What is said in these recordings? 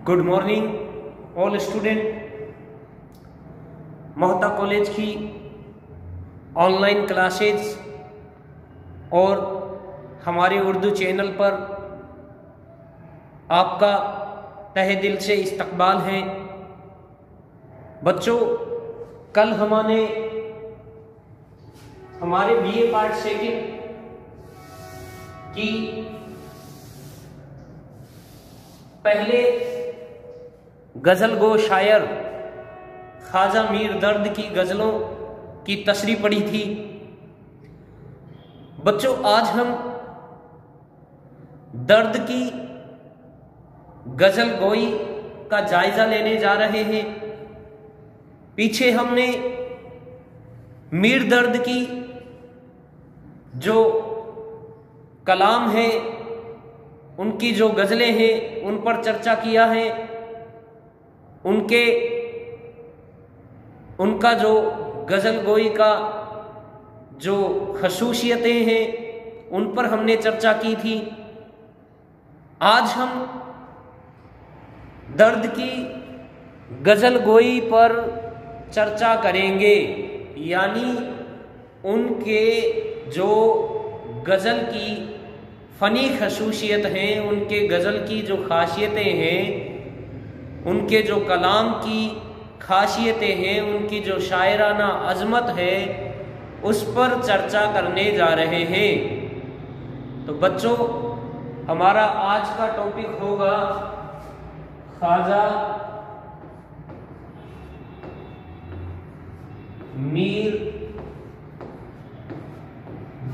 Good morning all student. Mohta college की online classes और हमारे उर्दू चैनल पर आपका तहे दिल से इस्तकबाल है। बच्चों, कल हमारे बीए पार्ट सेकंड की पहले गज़ल गो शायर ख्वाजा मीर दर्द की गज़लों की तशरीह पढ़ी थी। बच्चों, आज हम दर्द की गज़ल गोई का जायजा लेने जा रहे हैं। पीछे हमने मीर दर्द की जो कलाम है, उनकी जो गज़लें हैं, उन पर चर्चा किया है। उनका जो गज़ल गोई का जो खसूसियतें हैं, उन पर हमने चर्चा की थी। आज हम दर्द की गज़ल गोई पर चर्चा करेंगे, यानी उनके जो गज़ल की फ़नी खसूसियत हैं, उनके गज़ल की जो खासियतें हैं, उनके जो कलाम की खासियतें हैं, उनकी जो शायराना अज़मत है, उस पर चर्चा करने जा रहे हैं। तो बच्चों, हमारा आज का टॉपिक होगा ख्वाजा मीर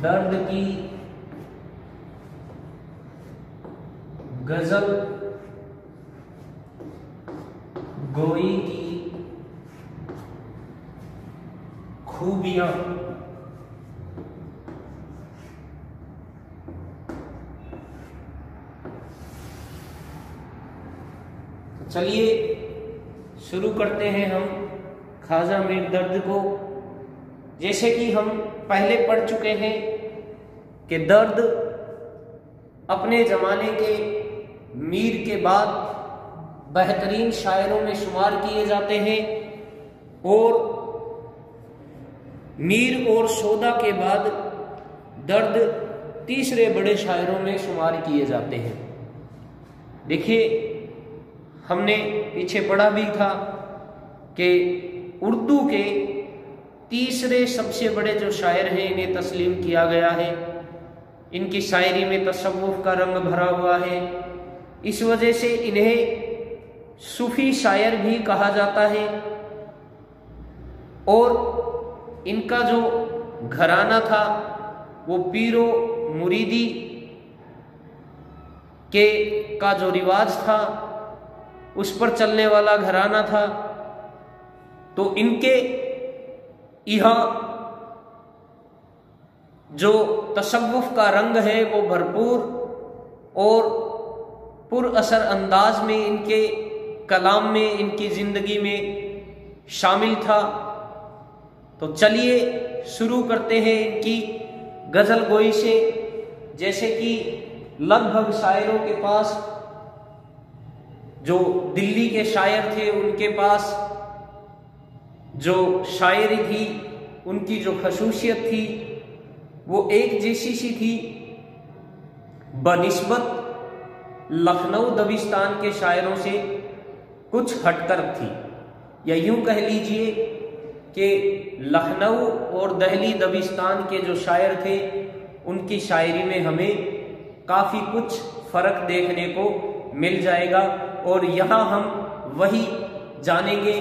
दर्द की गज़ल गोई की खूबियां। चलिए शुरू करते हैं हम ख्वाजा मीर दर्द को। जैसे कि हम पहले पढ़ चुके हैं कि दर्द अपने ज़माने के मीर के बाद बेहतरीन शायरों में शुमार किए जाते हैं और मीर और सौदा के बाद दर्द तीसरे बड़े शायरों में शुमार किए जाते हैं। देखिए, हमने पीछे पढ़ा भी था कि उर्दू के तीसरे सबसे बड़े जो शायर हैं, इन्हें तस्लीम किया गया है। इनकी शायरी में तसव्वुफ का रंग भरा हुआ है। इस वजह से इन्हें सूफी शायर भी कहा जाता है। और इनका जो घराना था वो पीरो मुरीदी का जो रिवाज था, उस पर चलने वाला घराना था। तो इनके यहाँ जो तसव्वुफ का रंग है वो भरपूर और पुरअसर अंदाज में इनके कलाम में, इनकी जिंदगी में शामिल था। तो चलिए शुरू करते हैं इनकी गज़ल गोई से। जैसे कि लगभग शायरों के पास, जो दिल्ली के शायर थे, उनके पास जो शायरी थी, उनकी जो खसूसियत थी, वो एक जैसी सी थी बनिस्बत लखनऊ दबिस्तान के शायरों से कुछ हटकर थी। या यूं कह लीजिए कि लखनऊ और दिल्ली दबिस्तान के जो शायर थे, उनकी शायरी में हमें काफ़ी कुछ फ़र्क देखने को मिल जाएगा। और यहाँ हम वही जानेंगे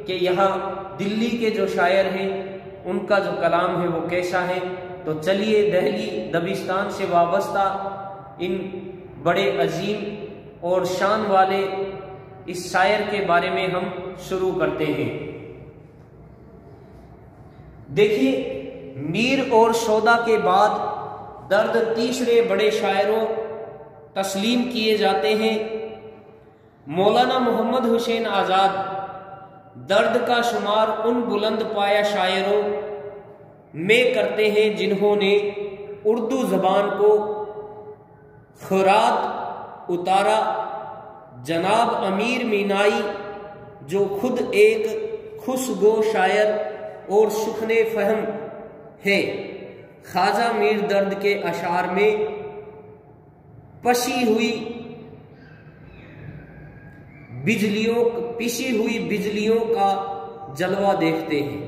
कि यहाँ दिल्ली के जो शायर हैं, उनका जो कलाम है वो कैसा है। तो चलिए दिल्ली दबिस्तान से वाबस्ता इन बड़े अजीम और शान वाले इस शायर के बारे में हम शुरू करते हैं। देखिए, मीर और सौदा के बाद दर्द तीसरे बड़े शायरों तस्लीम किए जाते हैं। मौलाना मोहम्मद हुसैन आज़ाद दर्द का शुमार उन बुलंद पाया शायरों में करते हैं जिन्होंने उर्दू ज़बान को खुरात उतारा, जनाब अमीर मीनाई जो खुद एक खुशगो शायर और सुखने फहम है, ख्वाजा मीर दर्द के अशार में पिसी हुई बिजलियों का जलवा देखते हैं।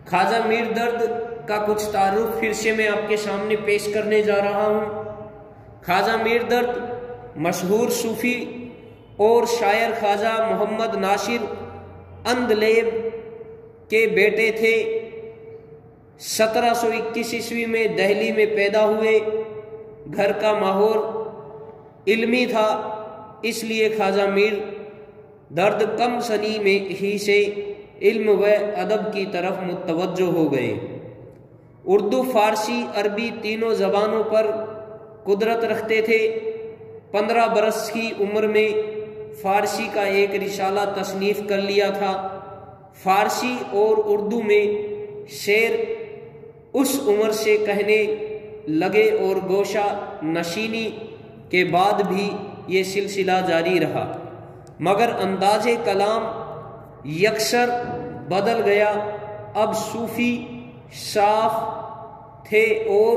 ख्वाजा मीर दर्द का कुछ तारुफ फिर से मैं आपके सामने पेश करने जा रहा हूँ। ख्वाजा मीर दर्द मशहूर सूफी और शायर ख्वाजा मोहम्मद नासिर अंदलेब के बेटे थे। 1721 ईस्वी में दिल्ली में पैदा हुए। घर का माहौल इल्मी था, इसलिए ख्वाजा मीर दर्द कम सनी में ही से इल्म व अदब की तरफ मुतवज्जो हो गए। उर्दू, फारसी, अरबी तीनों ज़बानों पर कुदरत रखते थे। 15 बरस की उम्र में फारसी का एक रिसाला तसनीफ़ कर लिया था। फारसी और उर्दू में शेर उस उम्र से कहने लगे और गोशा नशीनी के बाद भी ये सिलसिला जारी रहा, मगर अंदाज़े कलाम यकसर बदल गया। अब सूफ़ी साफ थे और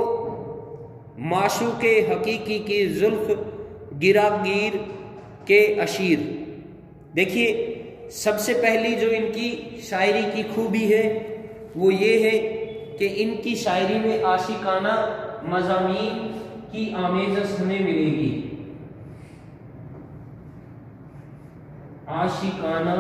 माशूक़े हकीकी की जुल्फ़ गिरागीर के अशीर। देखिए, सबसे पहली जो इनकी शायरी की खूबी है वो ये है कि इनकी शायरी में आशिकाना मज़ामीन की आमेज़श हमें मिलेगी। आशिकाना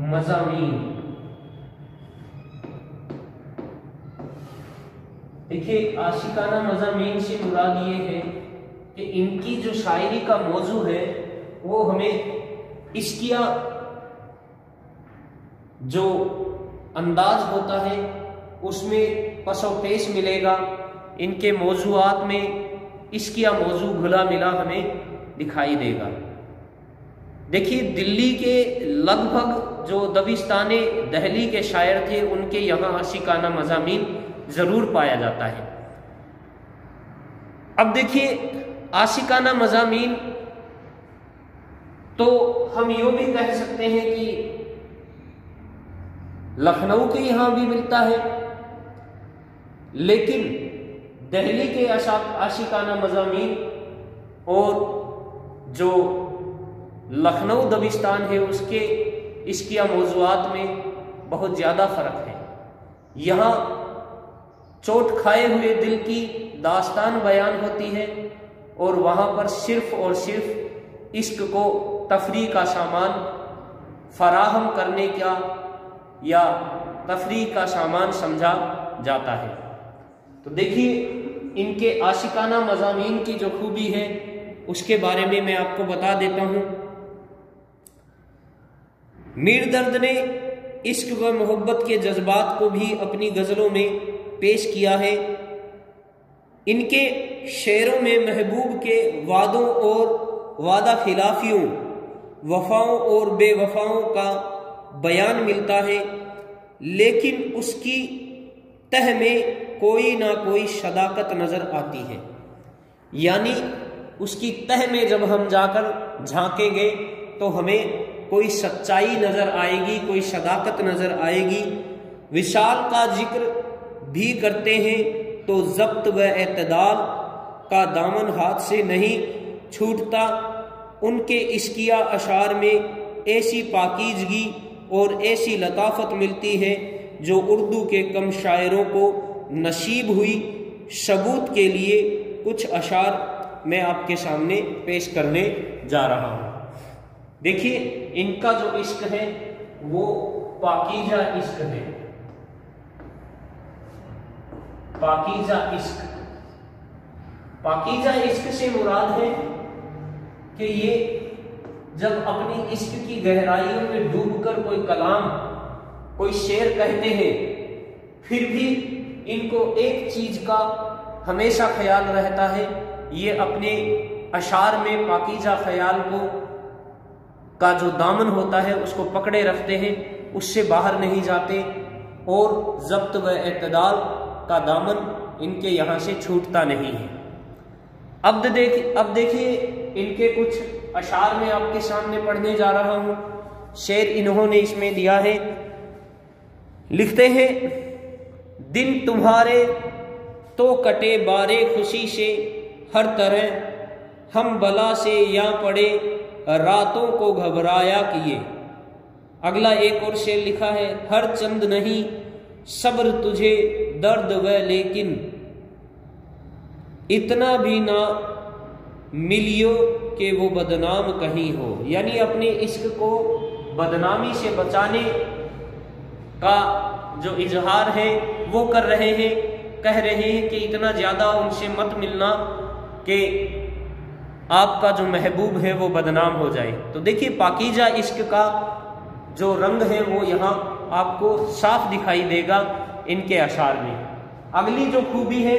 मज़ामीन। देखिए, आशिकाना मज़ामीन से मुराद ये है कि इनकी जो शायरी का मौजू है वो हमें इश्किया जो अंदाज होता है उसमें पसो पेश मिलेगा। इनके मौजूआत में इश्किया मौजू घुला मिला हमें दिखाई देगा। देखिए, दिल्ली के लगभग जो दबिस्ताने दहली के शायर थे उनके यहाँ आशिकाना मज़ामीन ज़रूर पाया जाता है। अब देखिए, आशिकाना मज़ामीन तो हम यूँ भी कह सकते हैं कि लखनऊ के यहाँ भी मिलता है, लेकिन दिल्ली के आशिकाना मज़ामीन और जो लखनऊ दबिस्तान है उसके इश्किया मौज़ूआत में बहुत ज़्यादा फ़र्क है। यहाँ चोट खाए हुए दिल की दास्तान बयान होती है और वहाँ पर सिर्फ़ और सिर्फ इश्क को तफरीह का सामान फराहम करने का या तफरीह का सामान समझा जाता है। तो देखिए, इनके आशिकाना मज़ामीन की जो खूबी है उसके बारे में मैं आपको बता देता हूँ। मीर दर्द ने इश्क व मोहब्बत के जज्बात को भी अपनी गज़लों में पेश किया है। इनके शेरों में महबूब के वादों और वादा खिलाफियों, वफाओं और बेवफाओं का बयान मिलता है, लेकिन उसकी तह में कोई ना कोई सदाकत नज़र आती है। यानी उसकी तह में जब हम जाकर झांकेंगे तो हमें कोई सच्चाई नज़र आएगी, कोई सदाकत नज़र आएगी। विशाल का जिक्र भी करते हैं तो ज़ब्त व एतदाल का दामन हाथ से नहीं छूटता। उनके इश्किया अशार में ऐसी पाकीज़गी और ऐसी लताफत मिलती है जो उर्दू के कम शायरों को नसीब हुई। सबूत के लिए कुछ अशार मैं आपके सामने पेश करने जा रहा हूँ। देखिए, इनका जो इश्क है वो पाकीज़ा इश्क है। पाकीज़ा इश्क, पाकीज़ा इश्क से मुराद है कि ये जब अपनी इश्क की गहराइयों में डूबकर कोई कलाम, कोई शेर कहते हैं, फिर भी इनको एक चीज का हमेशा ख्याल रहता है, ये अपने अशार में पाकीज़ा ख्याल को का जो दामन होता है उसको पकड़े रखते हैं, उससे बाहर नहीं जाते और ज़ब्त व एतदाल का दामन इनके यहाँ से छूटता नहीं है। अब देखिए इनके कुछ अशार में आपके सामने पढ़ने जा रहा हूँ। शेर इन्होंने इसमें दिया है, लिखते हैं, दिन तुम्हारे तो कटे बारे खुशी से हर तरह, हम बला से या पड़े रातों को घबराया किए। अगला एक और शेर लिखा है, हर चंद नहीं सब्र तुझे दर्द व लेकिन, इतना भी ना मिलियो कि वो बदनाम कहीं हो। यानी अपने इश्क को बदनामी से बचाने का जो इजहार है वो कर रहे हैं, कह रहे हैं कि इतना ज़्यादा उनसे मत मिलना कि आपका जो महबूब है वो बदनाम हो जाए। तो देखिए पाकीजा इश्क का जो रंग है वो यहाँ आपको साफ दिखाई देगा इनके अशार में। अगली जो खूबी है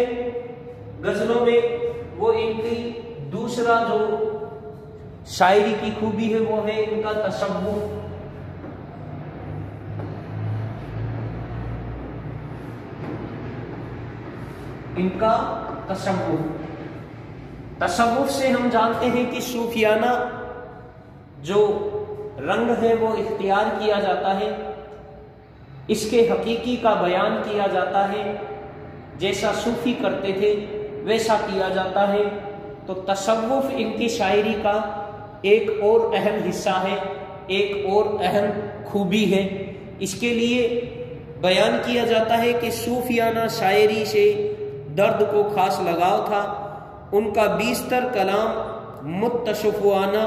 गज़लों में वो इनकी दूसरा जो शायरी की खूबी है वो है इनका तसव्वुफ। इनका तसव्वुफ से हम जानते हैं कि सूफियाना जो रंग है वो इख्तियार किया जाता है, इसके हकीकी का बयान किया जाता है, जैसा सूफी करते थे वैसा किया जाता है। तो तसव्वुफ इनकी शायरी का एक और अहम हिस्सा है, एक और अहम खूबी है। इसके लिए बयान किया जाता है कि सूफियाना शायरी से दर्द को खास लगाव था। उनका बीस्तर कलाम मुत्तशफ़ाना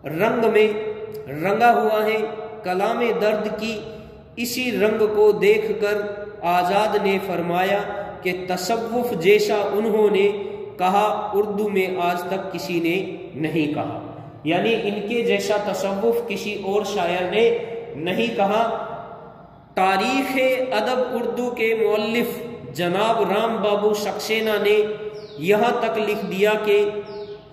रंग में रंगा हुआ है। कलाम दर्द की इसी रंग को देखकर आज़ाद ने फरमाया कि तसव्वुफ जैसा उन्होंने कहा उर्दू में आज तक किसी ने नहीं कहा। यानी इनके जैसा तसव्वुफ किसी और शायर ने नहीं कहा। तारीख़ अदब उर्दू के मुअल्लिफ जनाब राम बाबू सक्सेना ने यहाँ तक लिख दिया कि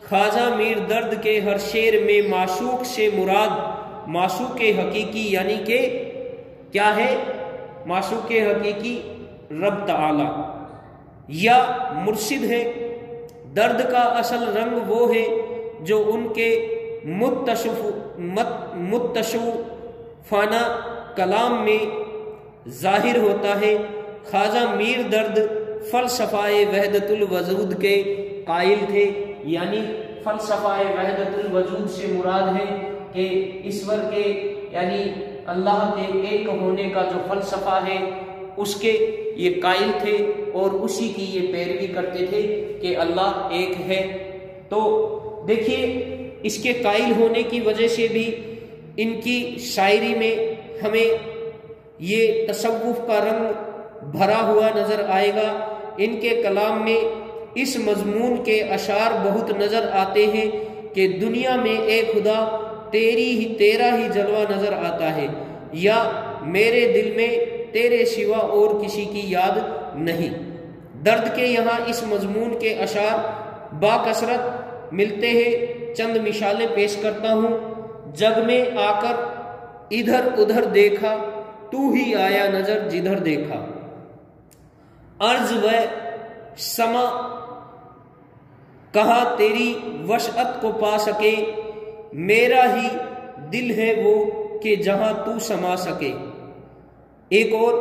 ख्वाजा मीर दर्द के हर शेर में माशूक से मुराद माशूक हकीकी यानी कि क्या है, माशूक हकीकी रब तआला या मुर्शिद है। दर्द का असल रंग वो है जो उनके मुत्तशफ़ाना कलाम में जाहिर होता है। ख्वाजा मीर दर्द फ़लसफ़ाए वहदतुल वजूद के कायल थे। यानी फ़लसफ़ाए वहदतुल वजूद से मुराद है कि ईश्वर के यानी अल्लाह के एक होने का जो फ़लसफ़ा है उसके ये कायल थे और उसी की ये पैरवी करते थे कि अल्लाह एक है। तो देखिए इसके कायल होने की वजह से भी इनकी शायरी में हमें ये तसव्वुफ का रंग भरा हुआ नजर आएगा। इनके कलाम में इस मजमून के अशार बहुत नजर आते हैं कि दुनिया में एक खुदा तेरा ही जलवा नजर आता है, या मेरे दिल में तेरे सिवा और किसी की याद नहीं। दर्द के यहाँ इस मजमून के अशार बाकसरत मिलते हैं। चंद मिसालें पेश करता हूँ। जग में आकर इधर उधर देखा, तू ही आया नजर जिधर देखा। अर्ज व समा कहा तेरी वशअत को पा सके, मेरा ही दिल है वो कि जहां तू समा सके। एक और,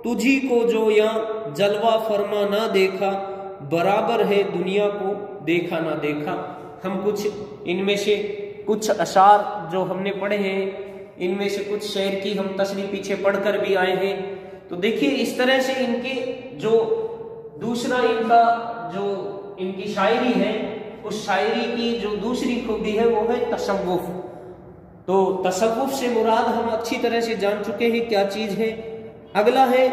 तुझी को जो यहाँ जलवा फरमा ना देखा, बराबर है दुनिया को देखा ना देखा। हम कुछ इनमें से कुछ अशार जो हमने पढ़े हैं, इनमें से कुछ शेर की हम तसरी पीछे पढ़कर भी आए हैं। तो देखिए इस तरह से इनके जो दूसरा इनका जो इनकी शायरी है, उस शायरी की जो दूसरी खूबी है वो है तसव्वुफ। तो तसव्वुफ से मुराद हम अच्छी तरह से जान चुके हैं क्या चीज है। अगला है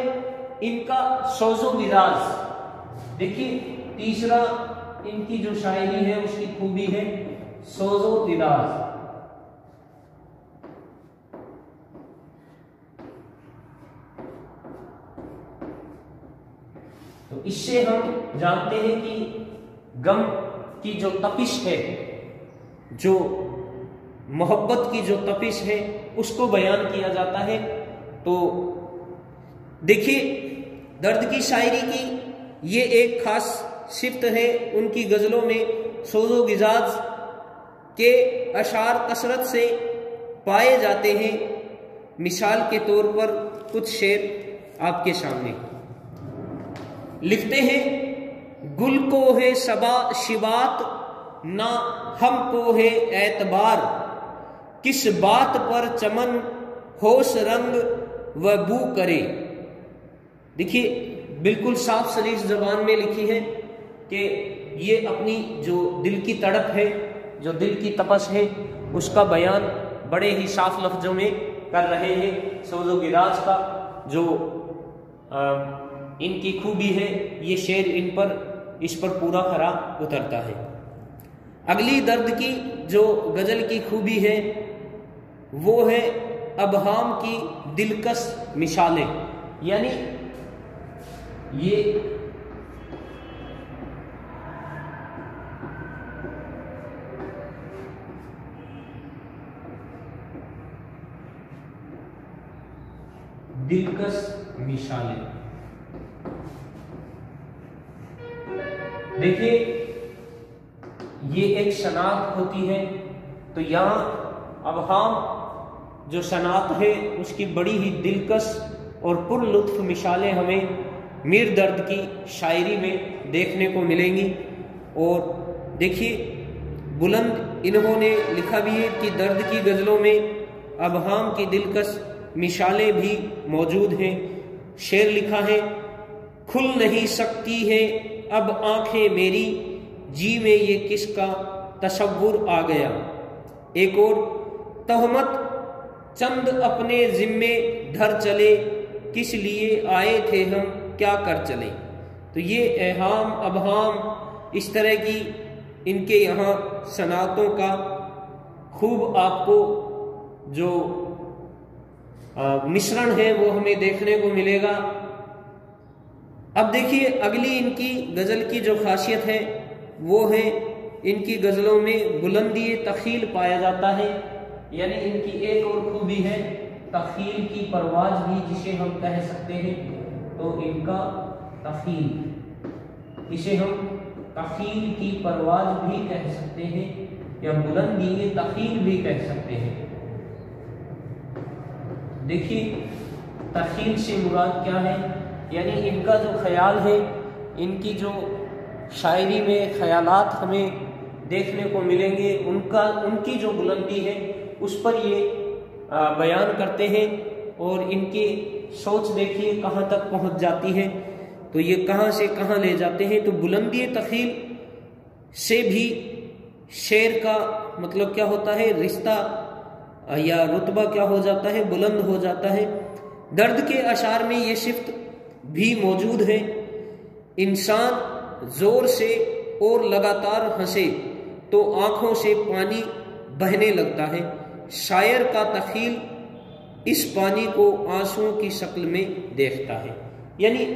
इनका सोज़ो मिजाज। देखिए तीसरा इनकी जो शायरी है उसकी खूबी है सोज़ो मिजाज। तो इससे हम जानते हैं कि गम की जो तपिश है, जो मोहब्बत की जो तपिश है, उसको बयान किया जाता है। तो देखिए, दर्द की शायरी की ये एक खास सिफ्त है। उनकी गज़लों में सोज़ो गिजाज के अशार कसरत से पाए जाते हैं। मिसाल के तौर पर कुछ शेर आपके सामने लिखते हैं। गुल को है सबा शिबात, ना हमको है एतबार, किस बात पर चमन होश रंग व बू करे। देखिए, बिल्कुल साफ सलीस जबान में लिखी है कि ये अपनी जो दिल की तड़प है, जो दिल की तपस है, उसका बयान बड़े ही साफ लफ्जों में कर रहे हैं। सोज़ो गिराज का जो इनकी खूबी है, ये शेर इस पर पूरा खरा उतरता है। अगली दर्द की जो गज़ल की खूबी है वो है अबहाम की दिलकश मिसालें। यानी ये दिलकश मिसालें, देखिए ये एक शनाख्त होती है। तो यहाँ अबहाम जो शनाख्त है उसकी बड़ी ही दिलकश और पुरलुत्फ मिसालें हमें मीर दर्द की शायरी में देखने को मिलेंगी। और देखिए, बुलंद इन्होंने लिखा भी है कि दर्द की गज़लों में अबहाम की दिलकश मिसालें भी मौजूद हैं। शेर लिखा है, खुल नहीं सकती है अब आंखें मेरी, जी में ये किसका तसव्वुर आ गया। एक और, तहमत चंद अपने जिम्मे धर चले, किस लिए आए थे हम क्या कर चले। तो ये एहाम अबहाम इस तरह की इनके यहाँ सनातों का खूब आपको जो मिश्रण है वो हमें देखने को मिलेगा। अब देखिए, अगली इनकी गज़ल की जो खासियत है वो है इनकी गज़लों में बुलंदी तख़ील पाया जाता है। यानी इनकी एक और खूबी है तख़ील की परवाज़ भी, जिसे हम कह सकते हैं। तो इनका तख़ील, इसे हम तख़ील की परवाज़ भी कह सकते हैं या बुलंदी तख़ील भी कह सकते हैं। देखिए, तख़ील से मुराद क्या है। यानी इनका जो ख्याल है, इनकी जो शायरी में ख्यालात हमें देखने को मिलेंगे, उनकी जो बुलंदी है उस पर ये बयान करते हैं। और इनकी सोच देखिए कहाँ तक पहुँच जाती है। तो ये कहाँ से कहाँ ले जाते हैं। तो बुलंदी तख़ील से भी शेर का मतलब क्या होता है, रिश्ता या रुतबा क्या हो जाता है, बुलंद हो जाता है। दर्द के अशार में ये सिफ्त भी मौजूद है। इंसान जोर से और लगातार हंसे तो आंखों से पानी बहने लगता है। शायर का तख़ील इस पानी को आंसुओं की शक्ल में देखता है। यानी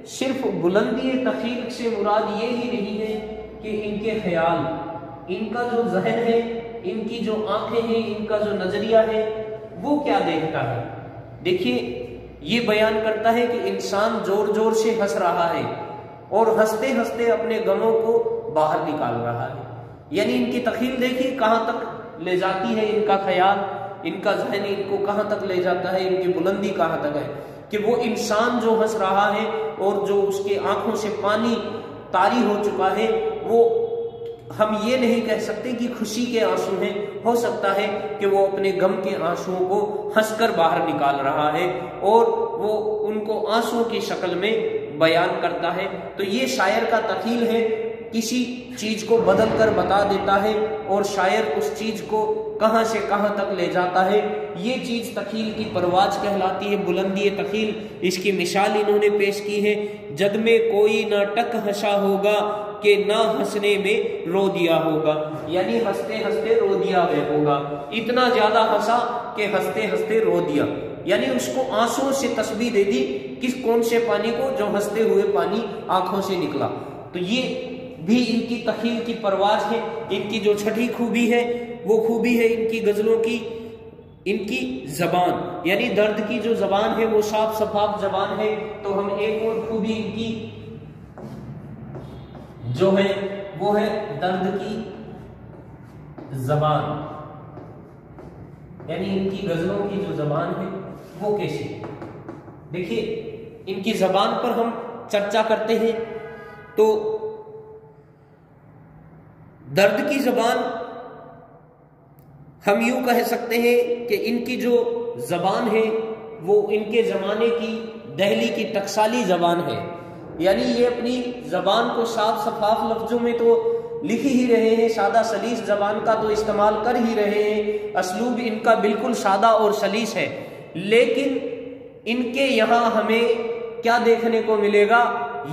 सिर्फ बुलंदी तख़ील से मुराद ये ही नहीं है कि इनके ख्याल, इनका जो जहन है, इनकी जो आंखें हैं, इनका जो नजरिया है वो क्या देखता है। देखिए, ये बयान करता है कि इंसान जोर जोर से हंस रहा है और हंसते हंसते अपने गमों को बाहर निकाल रहा है। यानी इनकी तख़ील देखिए कहाँ तक ले जाती है, इनका ख्याल, इनका जहन इनको कहाँ तक ले जाता है, इनकी बुलंदी कहाँ तक है कि वो इंसान जो हंस रहा है और जो उसके आंखों से पानी तारी हो चुका है, वो हम ये नहीं कह सकते कि खुशी के आंसू हैं। हो सकता है कि वो अपने गम के आंसुओं को हंसकर बाहर निकाल रहा है और वो उनको आंसुओं की शक्ल में बयान करता है। तो ये शायर का तख़ील है, किसी चीज को बदल कर बता देता है और शायर उस चीज को कहां से कहां तक ले जाता है। ये चीज तख़ील की परवाज़ कहलाती है, बुलंदी तख़ील। इसकी मिसाल इन्होंने पेश की है, जग में कोई ना टक हंसा होगा कि ना हंसने में रो दिया होगा। यानी हंसते हंसते रो दिया वह होगा, इतना ज्यादा हंसा कि हंसते हंसते रो दिया। यानी उसको आंसुओं से तस्बीह दे दी, किस कौन से पानी को, जो हंसते हुए पानी आंखों से निकला। तो ये भी इनकी तख़ील की परवाज़ है। इनकी जो छठी खूबी है वो खूबी है इनकी गज़लों की इनकी जबान, यानी दर्द की जो जबान है वो साफ शफाफ जबान है। तो हम एक और खूबी इनकी जो है वो है दर्द की जबान, यानी इनकी गजलों की जो जबान है वो कैसी है। देखिए इनकी जबान पर हम चर्चा करते हैं तो दर्द की जबान हम यूं कह सकते हैं कि इनकी जो जबान है वो इनके जमाने की दिल्ली की टकसाली जबान है, यानी ये अपनी जबान को साफ शफाफ लफ्जों में तो लिख ही रहे हैं, सादा सलीस जबान का तो इस्तेमाल कर ही रहे हैं, असलूब इनका बिल्कुल सादा और सलीस है। लेकिन इनके यहाँ हमें क्या देखने को मिलेगा,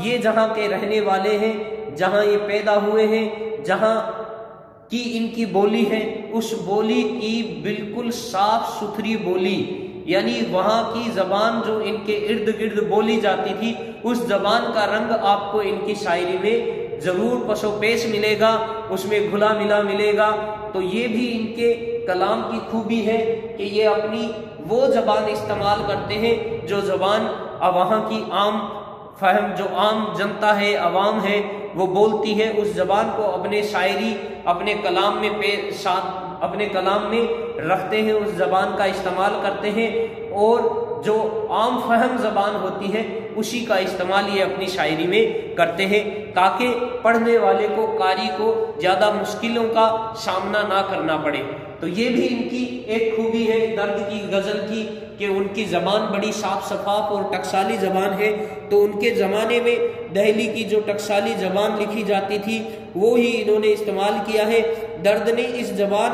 ये जहाँ के रहने वाले हैं, जहाँ ये पैदा हुए हैं, जहाँ की इनकी बोली है, उस बोली की बिल्कुल साफ सुथरी बोली, यानी वहाँ की जबान जो इनके इर्द गिर्द बोली जाती थी उस जबान का रंग आपको इनकी शायरी में जरूर पसोपेश मिलेगा, उसमें घुला मिला मिलेगा। तो ये भी इनके कलाम की खूबी है कि ये अपनी वो जबान इस्तेमाल करते हैं जो जबान अब वहाँ की आम फहम, जो आम जनता है, अवाम है, वो बोलती है, उस जबान को अपने शायरी अपने कलाम में अपने कलाम में रखते हैं, उस जबान का इस्तेमाल करते हैं और जो आम फहम जबान होती है उसी का इस्तेमाल ये अपनी शायरी में करते हैं ताकि पढ़ने वाले को, कारी को ज़्यादा मुश्किलों का सामना ना करना पड़े। तो ये भी इनकी एक खूबी है दर्द की गज़ल की कि उनकी ज़बान बड़ी साफ शफाफ और टकसाली ज़बान है। तो उनके ज़माने में दिल्ली की जो टकसाली ज़बान लिखी जाती थी वो ही इन्होंने इस्तेमाल किया है। दर्द ने इस ज़बान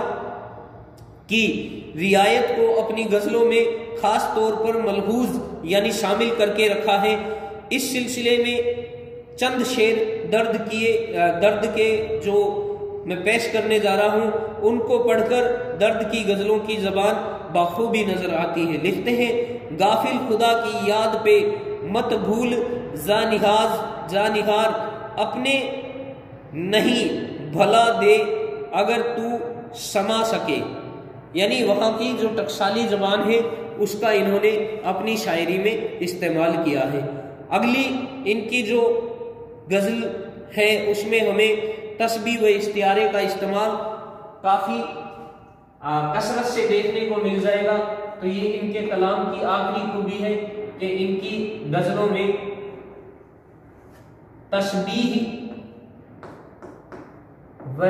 की रियायत को अपनी गज़लों में खास तौर पर मलहूज यानी शामिल करके रखा है। इस सिलसिले में चंद शेर दर्द के जो मैं पेश करने जा रहा हूँ उनको पढ़कर दर्द की गज़लों की ज़बान बाखूबी नजर आती है। लिखते हैं, गाफिल खुदा की याद पे मत भूल जानिहार अपने नहीं भला दे अगर तू समा सके, यानी वहाँ की जो टकसाली ज़बान है उसका इन्होंने अपनी शायरी में इस्तेमाल किया है। अगली इनकी जो गज़ल है उसमें हमें तस्बीह व इस्तियारे का इस्तेमाल काफ़ी कसरत से देखने को मिल जाएगा। तो ये इनके कलाम की आखिरी खूबी है कि इनकी गज़लों में तस्बीह व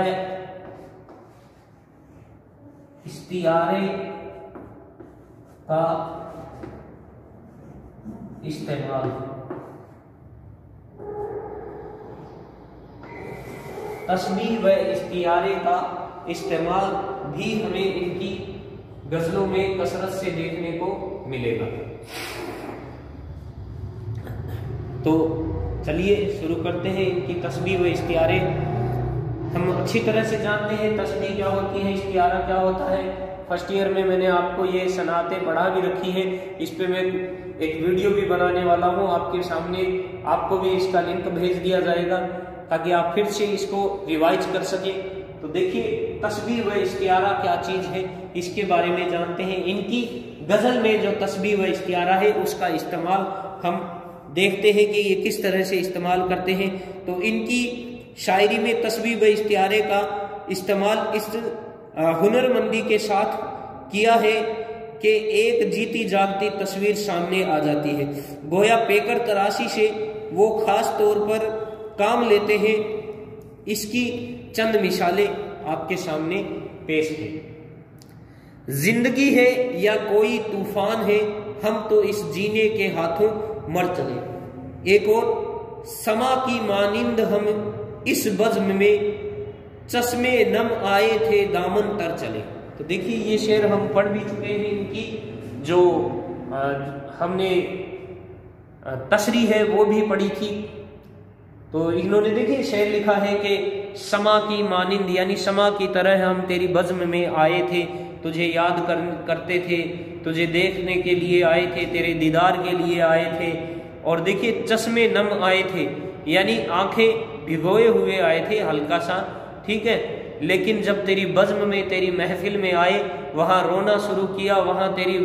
इस्तियारे का इस्तेमाल, तस्बीह व इस्तियारे का इस्तेमाल भी हमें इनकी गज़लों में कसरत से देखने को मिलेगा। तो चलिए शुरू करते हैं इनकी तस्बीह व इस्तियारे। हम अच्छी तरह से जानते हैं तस्बीह क्या होती है, इस्तियारा क्या होता है। फर्स्ट ईयर में मैंने आपको ये सनातें पढ़ा भी रखी है, इस पे मैं एक वीडियो भी बनाने वाला हूँ आपके सामने, आपको भी इसका लिंक भेज दिया जाएगा ताकि आप फिर से इसको रिवाइज कर सकें। तो देखिए तस्बीह व इस्तियारा क्या चीज़ है इसके बारे में जानते हैं। इनकी गज़ल में जो तस्बीह व इस्तियारा है उसका इस्तेमाल हम देखते हैं कि ये किस तरह से इस्तेमाल करते हैं। तो इनकी शायरी में तस्बीह व इस्तियारे का इस्तेमाल इस हुनरमंदी के साथ किया है कि एक जीती जागती तस्वीर सामने आ जाती है, गोया पेकर तराशी से वो खास तौर पर काम लेते हैं। इसकी चंद मिसालें आपके सामने पेश है। जिंदगी है या कोई तूफान है, हम तो इस जीने के हाथों मर चले। एक और, समा की मानिंद हम इस बज़्म में चश्मे नम आए थे दामन तर चले। तो देखिए ये शेर हम पढ़ भी चुके हैं, इनकी जो हमने तशरीह है वो भी पढ़ी थी। तो इन्होंने देखिए शेर लिखा है कि समा की मानिंद यानी समा की तरह हम तेरी बज़्म में आए थे, तुझे याद करते थे, तुझे देखने के लिए आए थे, तेरे दीदार के लिए आए थे। और देखिए चश्मे नम आए थे यानी आंखें भिगोए हुए आए थे हल्का सा, ठीक है, लेकिन जब तेरी बज़्म में, तेरी महफिल में आए, वहाँ रोना शुरू किया, वहाँ तेरी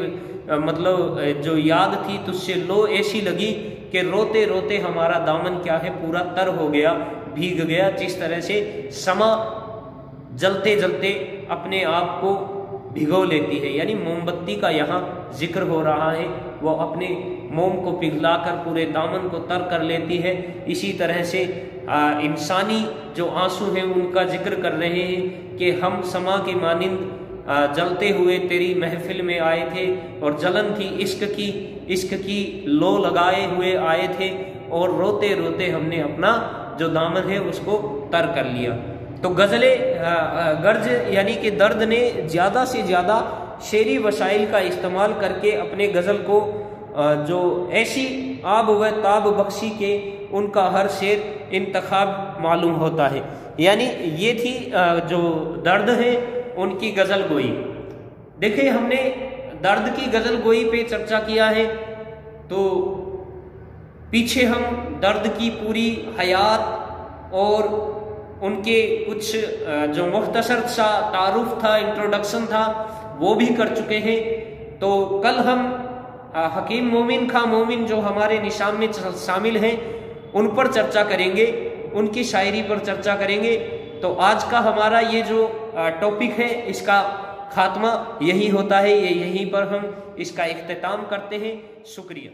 मतलब जो याद थी तुझसे लो ऐसी लगी कि रोते रोते हमारा दामन क्या है पूरा तर हो गया, भीग गया। जिस तरह से समा जलते जलते अपने आप को भिगो लेती है, यानी मोमबत्ती का यहाँ जिक्र हो रहा है, वो अपने मोम को पिघलाकर पूरे दामन को तर कर लेती है। इसी तरह से इंसानी जो आंसू हैं उनका जिक्र कर रहे हैं कि हम समा के मानिंद जलते हुए तेरी महफिल में आए थे और जलन थी इश्क की लो लगाए हुए आए थे और रोते रोते हमने अपना जो दामन है उसको तर कर लिया। तो गज़ले गर्ज यानी कि दर्द ने ज़्यादा से ज़्यादा शेरी वसाइल का इस्तेमाल करके अपने गज़ल को जो ऐसी आब व ताब बख्शी के उनका हर शेर इंतखाब मालूम होता है। यानी ये थी जो दर्द है उनकी गज़ल गोई। देखिए हमने दर्द की गज़ल गोई पे चर्चा किया है, तो पीछे हम दर्द की पूरी हयात और उनके कुछ जो मुख्तसर सा तारुफ था, इंट्रोडक्शन था, वो भी कर चुके हैं। तो कल हम हकीम मोमिन खां मोमिन जो हमारे निशान में शामिल हैं उन पर चर्चा करेंगे, उनकी शायरी पर चर्चा करेंगे। तो आज का हमारा ये जो टॉपिक है इसका खात्मा यही होता है, यहीं पर हम इसका इख्तिताम करते हैं। शुक्रिया।